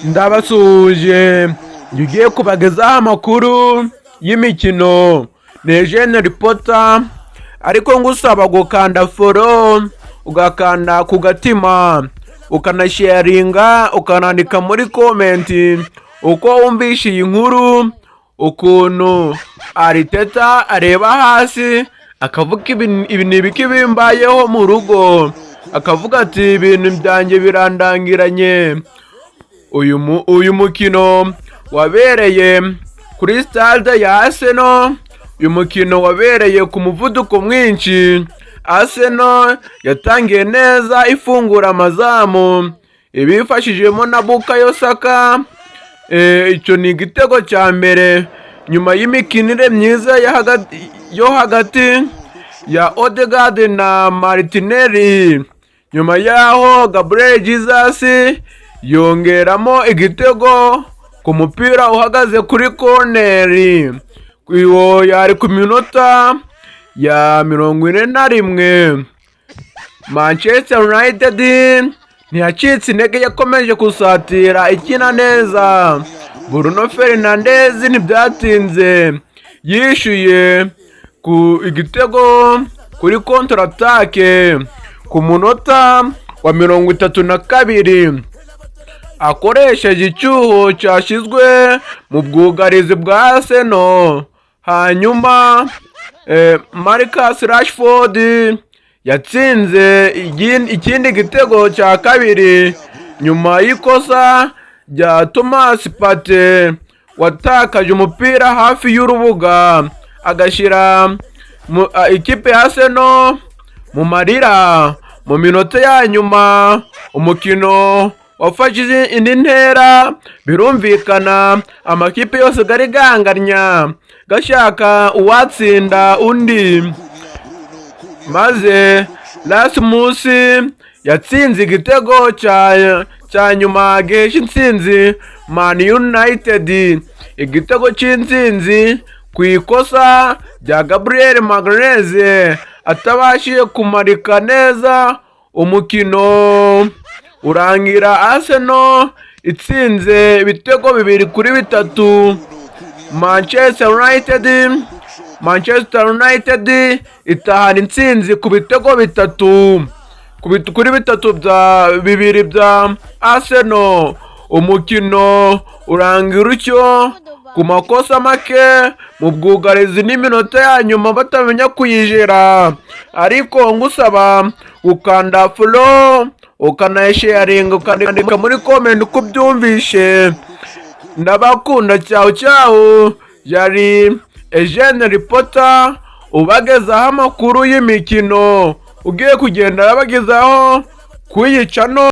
ndabasuje ngiye kubagezaho amakuru y'imikino ni Eugene Reporter, ariko ngusaba gukanda follow, ugakanda ku gatima, ukanasharinga, ukanandika muri comment uko wumvishe iyi nkuru, ukuntu Arteta areba hasi akavuga ibi ni ibiki bimbayeho mu rugo, akavuga ati ibintu byanjye birandangiranye. Uyu mukino wabereye kuri stade ya Arsenal, uyu mukino wabereye ku muvuduko mwinshi. Arsenal yatangiye neza ifungura amazamu, ibifashijemo na Bukayo Saka. Icyo ni igitego cya mbere nyuma y'imikinire myiza yo hagati ya Odegaard na Martinelli. Nyuma yaho Gabriel Jesus yongeramo igitego ku mupira uhagaze kuri corneri. Uwo yari ku minota ya 41. Manchester United ntiyacitse intege, yakomeje gusatira ikina neza. Bruno Fernandes ntibyatinze yishyuye ku igitego kuri contre attaque ku munota wa 32, akoresheje icyuho cyashyizwe mu bwugarizi bwa Arsenal. Hanyuma Marcus Rashford yatsinze ikindi gitego cya kabiri nyuma y'ikosa rya Thomas Partey watakaje umupira hafi y'urubuga, agashyira ikipe ya Arsenal mu marira. Mu minota ya nyuma umukino wafashije indi ntera, birumvikana amakipe yose gari ganganya gashaka uwatsinda undi, maze Rasmus yatsinze igitego cya nyuma gihesha intsinzi Man United, igitego cy'intsinzi ku ikosa rya Gabriel Magalhaes atabashije kumarika neza. Umukino urangira Arsenal itsinze ibitego 2-3. Manchester United itahana intsinzi ku bitego 3 kuri 3 bya Arsenal. Umukino urangira utyo ku makosa make mu bwugarizi n'iminota ya nyuma batamenya kuyijera. Ariko ngusaba ukanda follow, ukanasharinga, ukandika muri comment uko byumvishe. Ndabakunda, ciao. Yari Eugene Reporter ubagezaho amakuru y'imikino, ugiye kugenda abagezaho kuyica no